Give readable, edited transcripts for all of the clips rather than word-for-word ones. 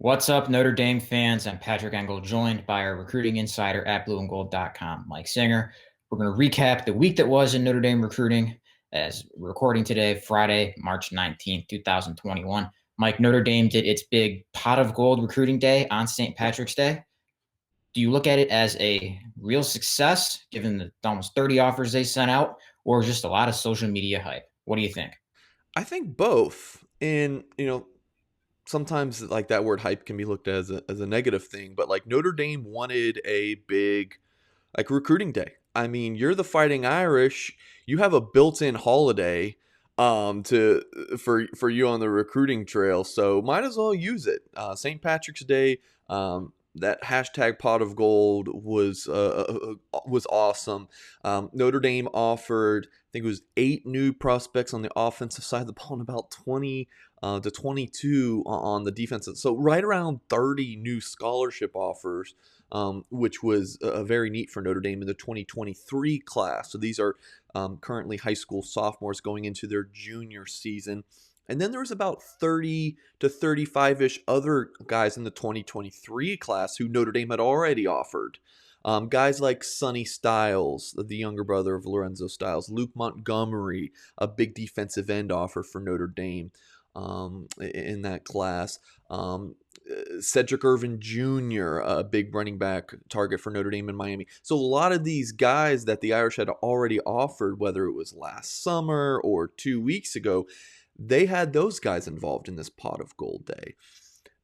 What's up, Notre Dame fans? I'm Patrick Engel, joined by our recruiting insider at blueandgold.com, Mike Singer. We're going to recap the week that was in Notre Dame recruiting as we're recording today, Friday, March 19th, 2021. Mike, Notre Dame did its big pot of gold recruiting day on St. Patrick's Day. Do you look at it as a real success, given the almost 30 offers they sent out, or just a lot of social media hype? What do you think? I think both. And, sometimes like that word hype can be looked at as a negative thing, but like Notre Dame wanted a big like recruiting day. I mean, you're the Fighting Irish, you have a built-in holiday to for you on the recruiting trail, so might as well use it. St. Patrick's Day, that hashtag pot of gold was awesome. Notre Dame offered, I think it was 8 new prospects on the offensive side of the ball and about 20 to 22 on the defensive. So right around 30 new scholarship offers, which was very neat for Notre Dame in the 2023 class. So these are currently high school sophomores going into their junior season. And then there was about 30 to 35-ish other guys in the 2023 class who Notre Dame had already offered. Guys like Sonny Styles, the younger brother of Lorenzo Styles, Luke Montgomery, a big defensive end offer for Notre Dame in that class. Cedric Irvin Jr., a big running back target for Notre Dame in Miami. So a lot of these guys that the Irish had already offered, whether it was last summer or 2 weeks ago, they had those guys involved in this pot of gold day.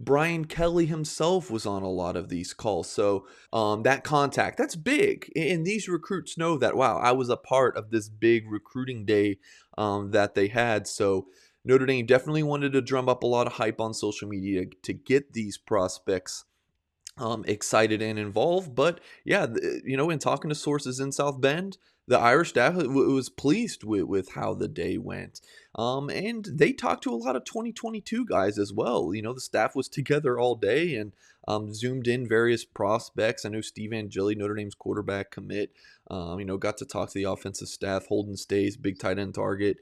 Brian Kelly himself was on a lot of these calls. So that contact, that's big. And these recruits know that, wow, I was a part of this big recruiting day that they had. So Notre Dame definitely wanted to drum up a lot of hype on social media to get these prospects excited and involved. But yeah, in talking to sources in South Bend, the Irish staff was pleased with how the day went. And they talked to a lot of 2022 guys as well. The staff was together all day and zoomed in various prospects. I know Steve Angeli, Notre Dame's quarterback commit, got to talk to the offensive staff, Holden Stays, big tight end target,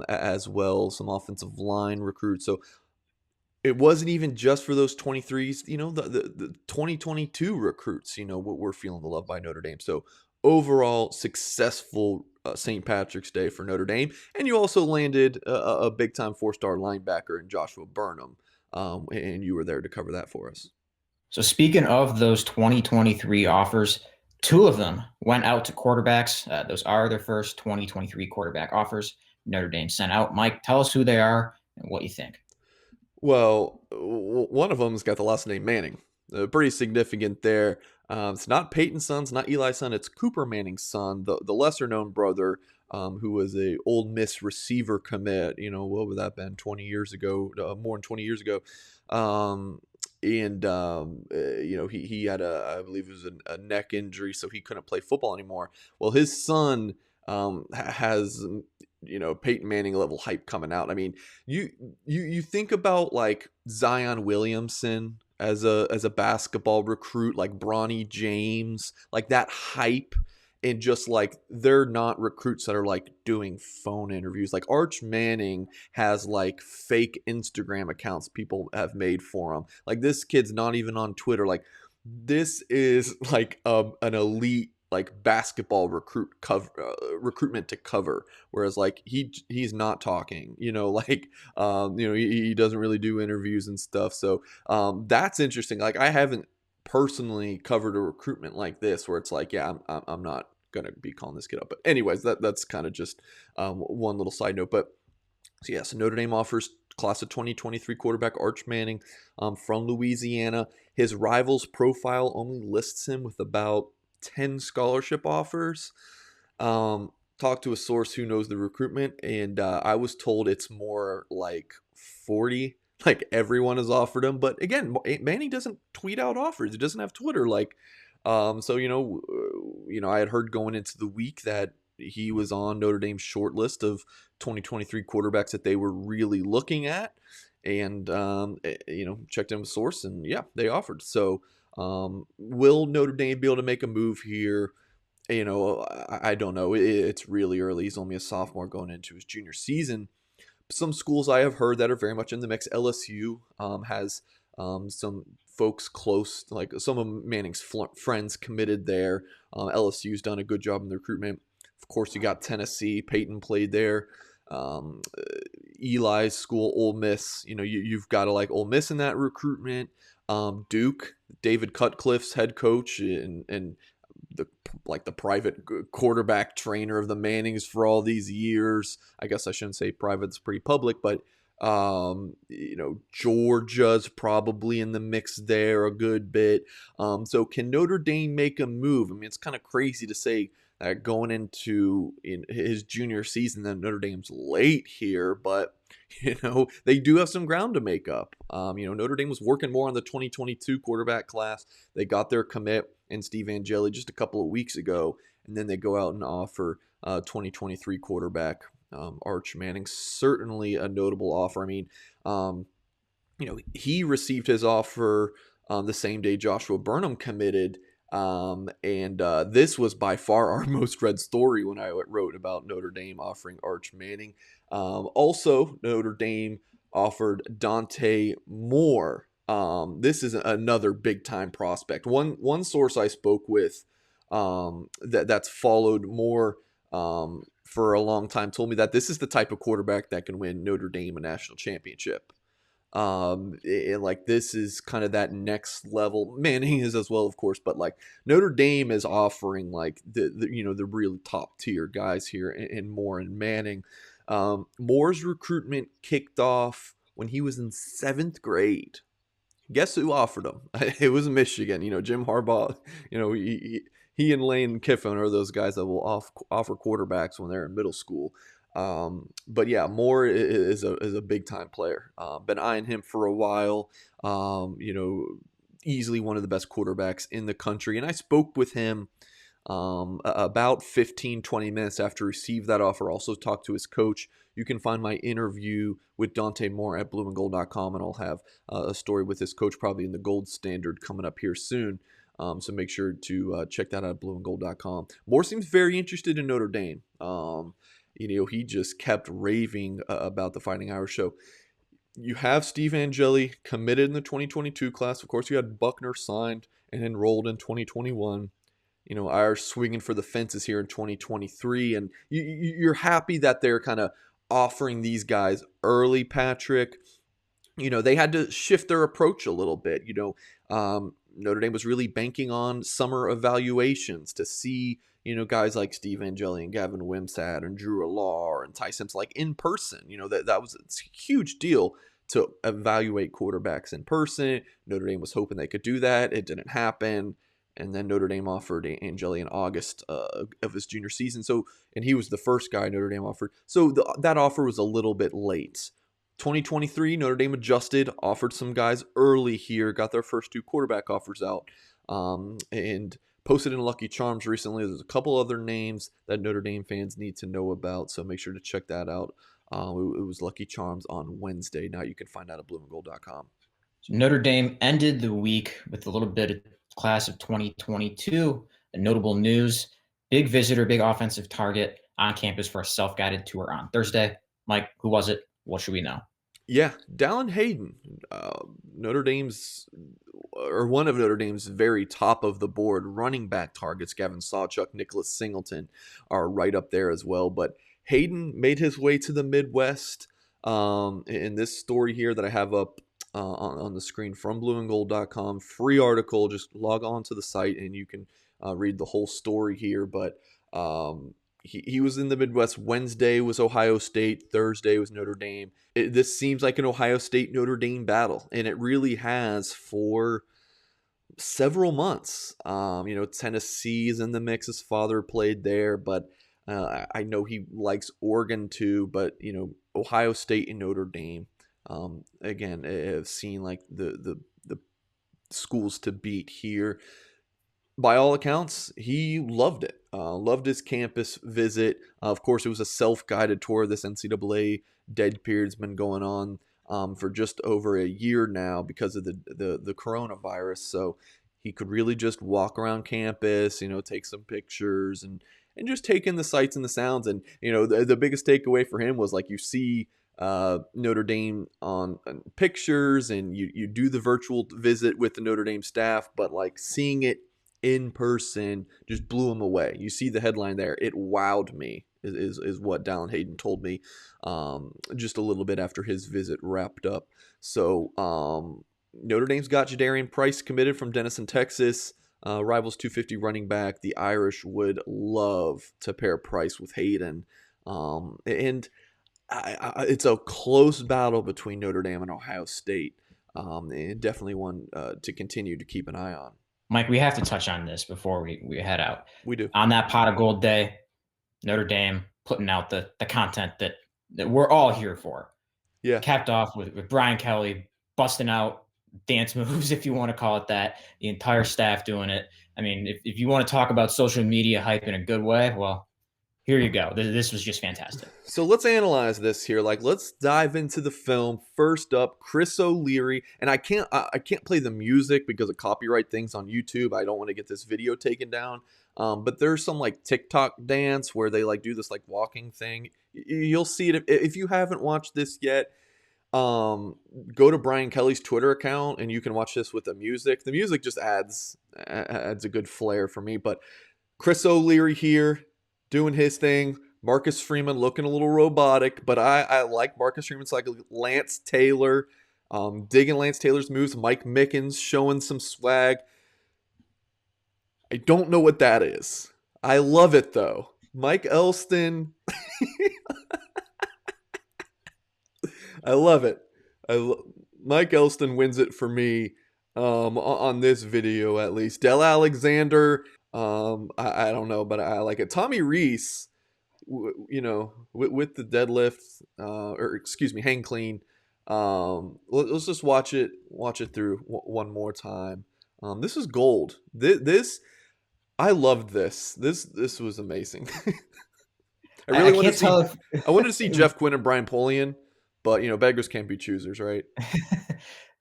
as well, some offensive line recruits. So it wasn't even just for those 23s, the 2022 recruits, we're feeling the love by Notre Dame. So overall successful St. Patrick's Day for Notre Dame. And you also landed a big time 4-star linebacker in Joshua Burnham. And you were there to cover that for us. So speaking of those 2023 offers, two of them went out to quarterbacks. Those are their first 2023 quarterback offers Notre Dame sent out. Mike, tell us who they are and what you think. Well, one of them's got the last name Manning. Pretty significant there. It's not Peyton's son, it's not Eli's son, it's Cooper Manning's son, the lesser known brother, who was a Ole Miss receiver commit. What would that been? 20 years ago, more than 20 years ago. He had I believe it was a neck injury, so he couldn't play football anymore. Well, his son has Peyton Manning level hype coming out. I mean, you think about like Zion Williamson as a basketball recruit, like Bronny James, like that hype, and just like they're not recruits that are like doing phone interviews. Like Arch Manning has like fake Instagram accounts people have made for him. Like this kid's not even on Twitter. Like this is like an elite like basketball recruitment to cover, whereas like he's not talking, he doesn't really do interviews and stuff. So that's interesting. Like I haven't personally covered a recruitment like this where it's like, yeah, I'm not gonna be calling this kid up. But anyways, that's kind of just one little side note. But so yeah, so Notre Dame offers class of 2023 quarterback Arch Manning, from Louisiana. His rivals profile only lists him with about 10 scholarship offers. Talked to a source who knows the recruitment, and I was told it's more like 40. Like everyone has offered him, but again, Manning doesn't tweet out offers. He doesn't have Twitter. I had heard going into the week that he was on Notre Dame's short list of 2023 quarterbacks that they were really looking at, and checked in with source, and yeah, they offered. So will Notre Dame be able to make a move here? I don't know. It's really early. He's only a sophomore going into his junior season. Some schools I have heard that are very much in the mix. LSU has Some folks close, like some of Manning's friends, committed there. LSU's done a good job in the recruitment. Of course, you got Tennessee. Peyton played there. Um, Eli's school, Ole Miss. You've got to like Ole Miss in that recruitment. Duke, David Cutcliffe's head coach, and the the private quarterback trainer of the Mannings for all these years. I guess I shouldn't say private; it's pretty public, but Georgia's probably in the mix there a good bit. So can Notre Dame make a move? I mean, it's kind of crazy to say that going into in his junior season that Notre Dame's late here, but they do have some ground to make up. Notre Dame was working more on the 2022 quarterback class. They got their commit in Steve Angeli just a couple of weeks ago, and then they go out and offer 2023 quarterback Arch Manning. Certainly a notable offer. I mean, he received his offer the same day Joshua Burnham committed. And this was by far our most read story when I wrote about Notre Dame offering Arch Manning. Also, Notre Dame offered Dante Moore. This is another big time prospect. One source I spoke with that's followed Moore for a long time told me that this is the type of quarterback that can win Notre Dame a national championship. And like this is kind of that next level. Manning is as well, of course, but like Notre Dame is offering like the really top tier guys here, and Moore and Manning. Moore's recruitment kicked off when he was in 7th grade. Guess who offered him? It was Michigan. Jim Harbaugh. He and Lane Kiffin are those guys that will offer quarterbacks when they're in middle school. But yeah, Moore is a big time player. Been eyeing him for a while. Easily one of the best quarterbacks in the country. And I spoke with him about 15-20 minutes after he received that offer. Also talked to his coach. You can find my interview with Dante Moore at blueandgold.com, and I'll have a story with his coach probably in the Gold Standard coming up here soon. So make sure to check that out at blueandgold.com. Moore seems very interested in Notre Dame. He just kept raving about the Fighting Irish. So you have Steve Angeli committed in the 2022 class. Of course, you had Buckner signed and enrolled in 2021. Irish swinging for the fences here in 2023. And you're happy that they're kind of offering these guys early, Patrick. They had to shift their approach a little bit. Notre Dame was really banking on summer evaluations to see guys like Steve Angeli and Gavin Wimsatt and Drew Allar and Ty Simpson like in person. That was a huge deal to evaluate quarterbacks in person. Notre Dame was hoping they could do that. It didn't happen. And then Notre Dame offered Angeli in August of his junior season. And he was the first guy Notre Dame offered. So that offer was a little bit late. 2023, Notre Dame adjusted, offered some guys early here, got their first 2 quarterback offers out, and posted in Lucky Charms recently. There's a couple other names that Notre Dame fans need to know about, so make sure to check that out. It was Lucky Charms on Wednesday. Now you can find out at blueandgold.com. So Notre Dame ended the week with a little bit of class of 2022. Notable news, big visitor, big offensive target on campus for a self-guided tour on Thursday. Mike, who was it? What should we know? Yeah, Dallin Hayden, Notre Dame's, or one of Notre Dame's very top of the board running back targets. Gavin Sawchuk, Nicholas Singleton are right up there as well. But Hayden made his way to the Midwest. In this story here that I have up on the screen from blueandgold.com, free article. Just log on to the site and you can read the whole story here. But he was in the Midwest. Wednesday was Ohio State. Thursday was Notre Dame. This seems like an Ohio State-Notre Dame battle, and it really has for several months. Tennessee is in the mix. His father played there, but I know he likes Oregon too. But, Ohio State and Notre Dame, again, have seen like the schools to beat here. By all accounts, he loved it. Loved his campus visit. Of course, it was a self-guided tour. This NCAA dead period's been going on for just over a year now because of the coronavirus. So he could really just walk around campus, take some pictures and just take in the sights and the sounds. And, the biggest takeaway for him was like you see Notre Dame on pictures, and you do the virtual visit with the Notre Dame staff, but like seeing it in person just blew him away. You see the headline there. It wowed me, is what Dallin Hayden told me just a little bit after his visit wrapped up. So Notre Dame's got Darian Price committed from Denison, Texas. Rivals 250 running back. The Irish would love to pair Price with Hayden. And it's a close battle between Notre Dame and Ohio State. And definitely one to continue to keep an eye on. Mike, we have to touch on this before we head out. We do. On that pot of gold day, Notre Dame putting out the content that we're all here for. Yeah. Capped off with Brian Kelly busting out dance moves, if you want to call it that. The entire staff doing it. I mean, if you want to talk about social media hype in a good way, well, here you go. This was just fantastic. So let's analyze this here. Like, let's dive into the film. First up, Chris O'Leary, and I can't play the music because of copyright things on YouTube. I don't want to get this video taken down. But there's some like TikTok dance where they like do this like walking thing. You'll see it if you haven't watched this yet. Go to Brian Kelly's Twitter account and you can watch this with the music. The music just adds a good flair for me. But Chris O'Leary here doing his thing. Marcus Freeman looking a little robotic, but I like Marcus Freeman's like Lance Taylor, digging Lance Taylor's moves. Mike Mickens showing some swag. I don't know what that is. I love it though. Mike Elston. I love it. Mike Elston wins it for me on this video at least. Del Alexander, I don't know, but I like it. Tommy Reese, with the deadlift, or excuse me, hang clean. Let's just watch it through one more time. This is gold. This I loved this. This was amazing. I really wanted to see. I wanted to see Jeff Quinn and Brian Polian, but beggars can't be choosers, right?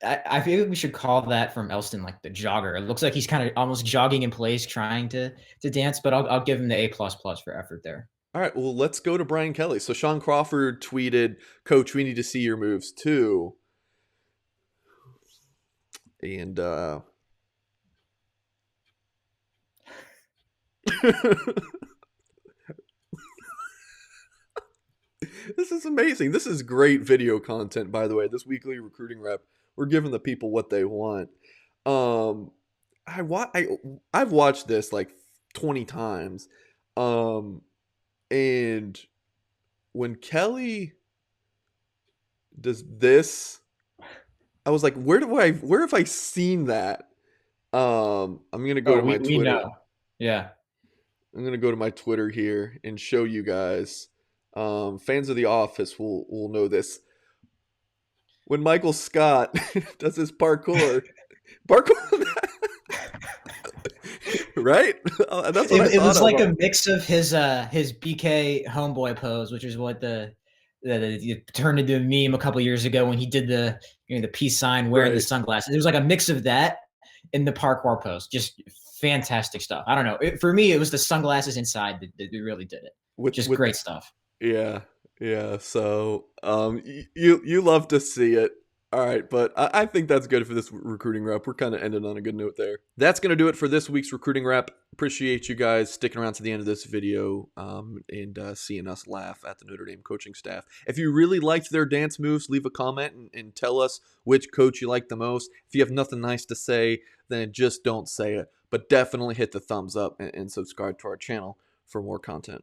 I feel like we should call that from Elston like the jogger. It looks like he's kind of almost jogging in place, trying to dance. But I'll give him the A++ for effort there. All right, well, let's go to Brian Kelly. So Sean Crawford tweeted, "Coach, we need to see your moves too." And this is amazing. This is great video content, by the way. This weekly recruiting rep, we're giving the people what they want. I've watched this like 20 times. And when Kelly does this, I was like, where have I seen that? I'm gonna go to my Twitter. We know. Yeah. I'm gonna go to my Twitter here and show you guys. Fans of The Office will know this. When Michael Scott does his parkour, right? That's what it was like a mix of his BK homeboy pose, which is what the turned into a meme a couple years ago when he did the the peace sign wearing the sunglasses. It was like a mix of that in the parkour pose. Just fantastic stuff. I don't know. For me, it was the sunglasses inside that really did it. Just great stuff. Yeah. So you love to see it. All right, but I think that's good for this recruiting wrap. We're kind of ending on a good note there. That's going to do it for this week's recruiting wrap. Appreciate you guys sticking around to the end of this video and seeing us laugh at the Notre Dame coaching staff. If you really liked their dance moves, leave a comment and tell us which coach you like the most. If you have nothing nice to say, then just don't say it. But definitely hit the thumbs up and subscribe to our channel for more content.